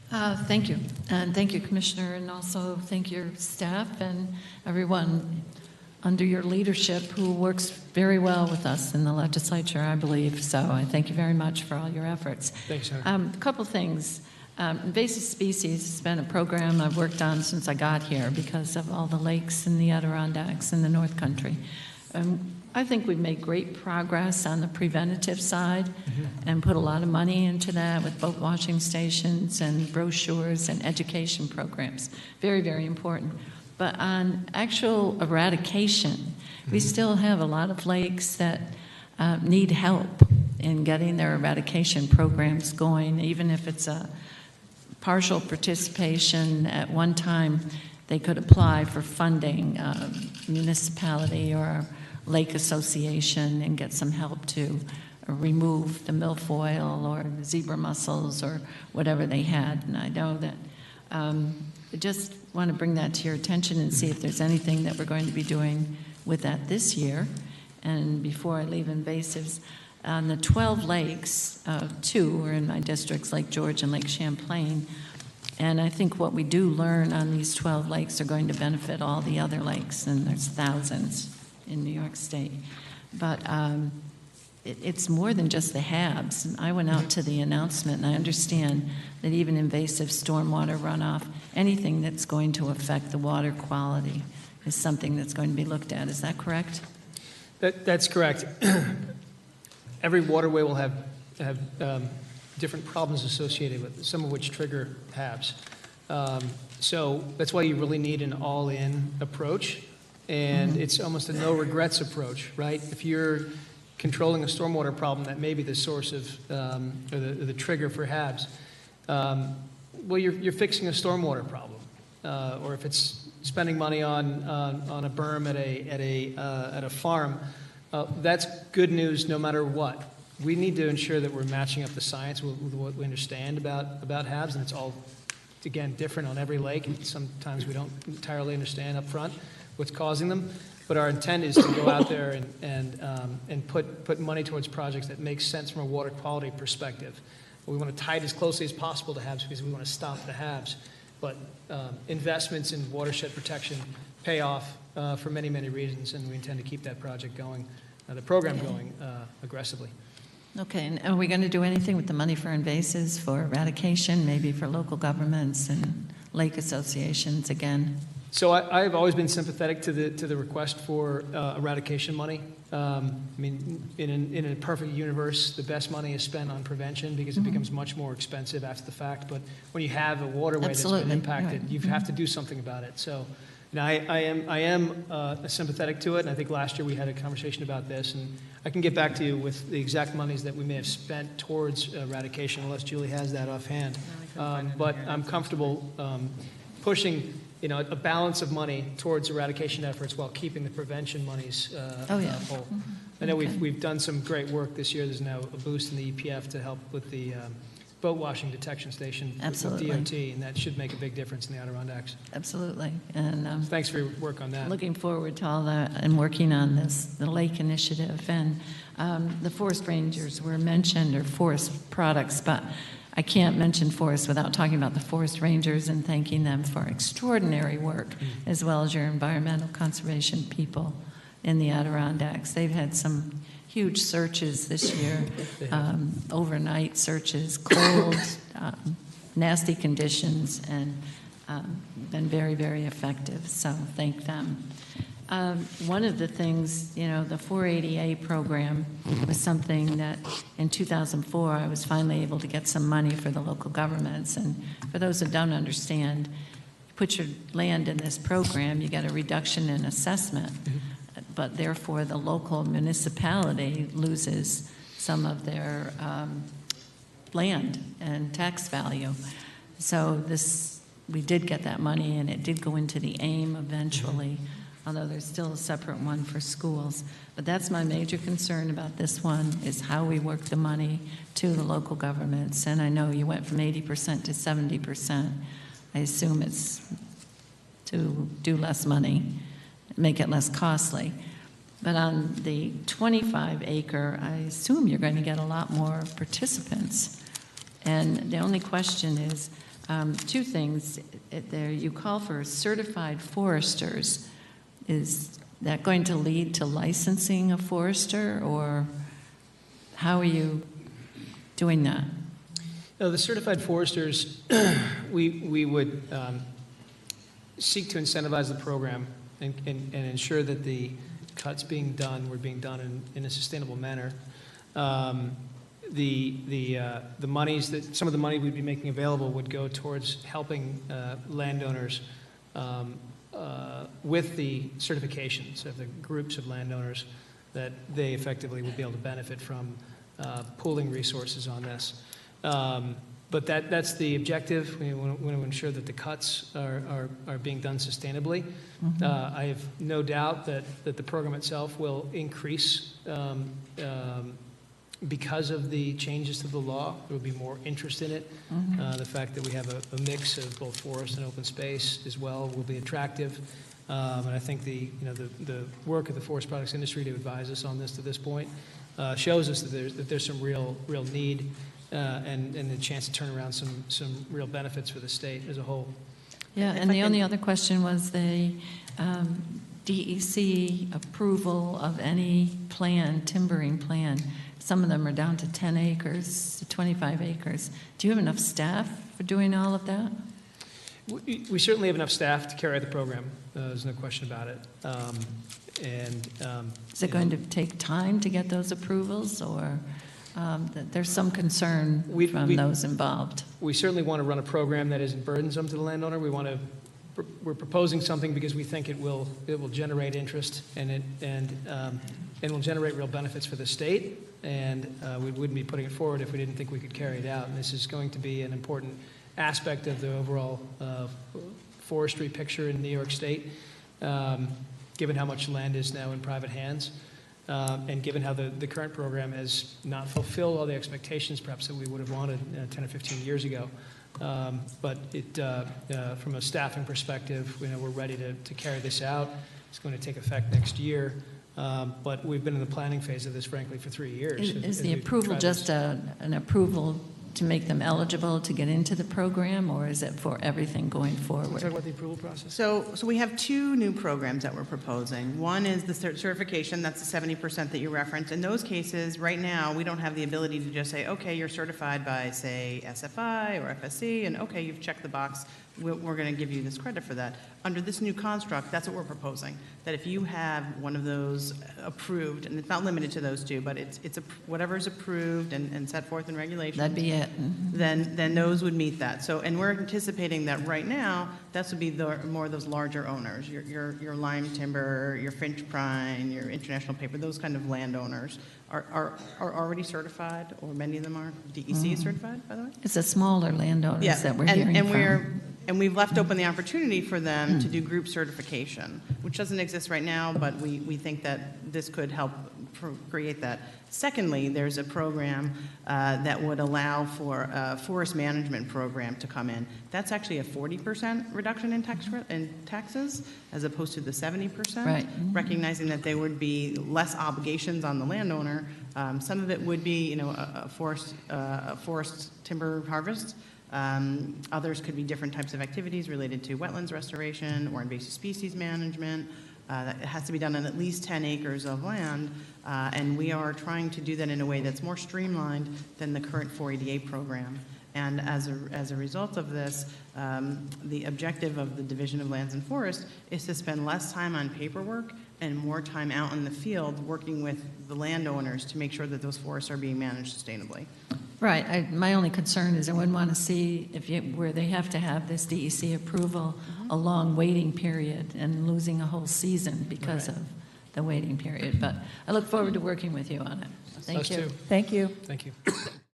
Thank you. And thank you, Commissioner, and also thank your staff and everyone under your leadership who works very well with us in the legislature, I believe. So I thank you very much for all your efforts. Thanks, sir. A couple things. Invasive species has been a program I've worked on since I got here because of all the lakes in the Adirondacks in the North Country. I think we've made great progress on the preventative side and put a lot of money into that with boat washing stations and brochures and education programs. Very, very important. But on actual eradication, we still have a lot of lakes that need help in getting their eradication programs going, even if it's a partial participation. At one time, they could apply for funding, municipality or lake association, and get some help to remove the milfoil or the zebra mussels or whatever they had. And I know that I just want to bring that to your attention and see if there's anything that we're going to be doing with that this year. And before I leave invasives, on the 12 lakes, 2 are in my districts, Lake George and Lake Champlain. And I think what we do learn on these 12 lakes are going to benefit all the other lakes, and there's thousands in New York State. But it's more than just the HABs. I went out to the announcement, and I understand that even invasive stormwater runoff, anything that's going to affect the water quality is something that's going to be looked at. Is that correct? That's correct. Every waterway will have different problems associated with it, some of which trigger HABs. So that's why you really need an all-in approach, and it's almost a no-regrets approach, right? If you're controlling a stormwater problem that may be the source of, or the trigger for HABs, well, you're fixing a stormwater problem. Or if it's spending money on a berm at a farm, that's good news no matter what. We need to ensure that we're matching up the science with what we understand about HABs, and it's all, again, different on every lake, and sometimes we don't entirely understand up front what's causing them. But our intent is to go out there and put money towards projects that make sense from a water quality perspective. We want to tie it as closely as possible to HABs because we want to stop the HABs. But investments in watershed protection pay off for many, many reasons, and we intend to keep that project going, the program going aggressively. Okay, and are we going to do anything with the money for invasives, for eradication, maybe for local governments and lake associations again? So I've always been sympathetic to the request for eradication money. I mean, in a perfect universe, the best money is spent on prevention because it becomes much more expensive after the fact. But when you have a waterway that's been impacted, you have to do something about it. So, you know, I am sympathetic to it, and I think last year we had a conversation about this, and I can get back to you with the exact monies that we may have spent towards eradication, unless Julie has that offhand. But I'm comfortable pushing, you know, a balance of money towards eradication efforts while keeping the prevention monies whole. I know we've done some great work this year. There's now a boost in the EPF to help with the boat washing detection station with DOT, and that should make a big difference in the Adirondacks. Absolutely. And thanks for your work on that. Looking forward to all that and working on this, the lake initiative. And the forest rangers were mentioned, or forest products, but I can't mention forest without talking about the forest rangers and thanking them for extraordinary work, as well as your environmental conservation people in the Adirondacks. They've had some huge searches this year, overnight searches, cold, nasty conditions, and been very, very effective. So thank them. One of the things, you know, the 480A program was something that in 2004 I was finally able to get some money for the local governments. And for those who don't understand, you put your land in this program, you get a reduction in assessment, but therefore the local municipality loses some of their land and tax value. So we did get that money, and it did go into the AIM eventually. Although there's still a separate one for schools. But that's my major concern about this one, is how we work the money to the local governments. And I know you went from 80% to 70%. I assume it's to do less money, make it less costly. But on the 25-acre, I assume you're going to get a lot more participants. And the only question is, Two things. There, you call for certified foresters. Is that going to lead to licensing a forester, or how are you doing that? The certified foresters, we would seek to incentivize the program and ensure that the cuts being done were being done in a sustainable manner. The monies that some of the money we'd be making available would go towards helping landowners with the certifications of the groups of landowners that they effectively would be able to benefit from pooling resources on this. But that's the objective. We want to ensure that the cuts are being done sustainably. Mm-hmm. I have no doubt that the program itself will increase because of the changes to the law. There will be more interest in it. Mm-hmm. The fact that we have a mix of both forest and open space as well will be attractive. And I think the work of the forest products industry to advise us on this to this point shows us that there's some real need and the chance to turn around some real benefits for the state as a whole. Yeah, and the only other question was the DEC approval of any plan, timbering plan. Some of them are down to 10 acres, to 25 acres. Do you have enough staff for doing all of that? We certainly have enough staff to carry out the program. There's no question about it. Is it going to take time to get those approvals, or there's some concern from those involved? We certainly want to run a program that isn't burdensome to the landowner. We're proposing something because we think it will generate interest and will generate real benefits for the state. And we wouldn't be putting it forward if we didn't think we could carry it out. And this is going to be an important aspect of the overall forestry picture in New York State, given how much land is now in private hands, and given how the current program has not fulfilled all the expectations perhaps that we would have wanted 10 or 15 years ago. But from a staffing perspective, we're ready to carry this out. It's going to take effect next year. But we've been in the planning phase of this, frankly, for 3 years. Is the approval just an approval to make them eligible to get into the program, or is it for everything going forward? Talk about the approval process. So we have two new programs that we're proposing. One is the certification, that's the 70% that you referenced. In those cases, right now, we don't have the ability to just say, okay, you're certified by, say, SFI or FSC, and okay, you've checked the box. We're going to give you this credit for that. Under this new construct, that's what we're proposing, that if you have one of those approved, and it's not limited to those two, but it's whatever's approved and set forth in regulations. That'd be it. Mm-hmm. Then those would meet that. So, and we're anticipating that right now, that would be more of those larger owners, your lime timber, your Finch Pine, your International Paper, those kind of landowners are already certified, or many of them are. DEC is certified, by the way? It's the smaller landowners that we're hearing from. And we've left open the opportunity for them to do group certification, which doesn't exist right now, but we think that this could help create that. Secondly, there's a program that would allow for a forest management program to come in. That's actually a 40% reduction in taxes, as opposed to the 70%, right. Recognizing that there would be less obligations on the landowner. Some of it would be, a forest timber harvest. Others could be different types of activities related to wetlands restoration or invasive species management. That has to be done on at least 10 acres of land, and we are trying to do that in a way that's more streamlined than the current 488 program. And as a result of this, the objective of the Division of Lands and Forests is to spend less time on paperwork and more time out in the field working with the landowners to make sure that those forests are being managed sustainably. Right. My only concern is I wouldn't want to see where they have to have this DEC approval, a long waiting period and losing a whole season because of the waiting period. But I look forward to working with you on it. Thank you. Us too. Thank you. Thank you.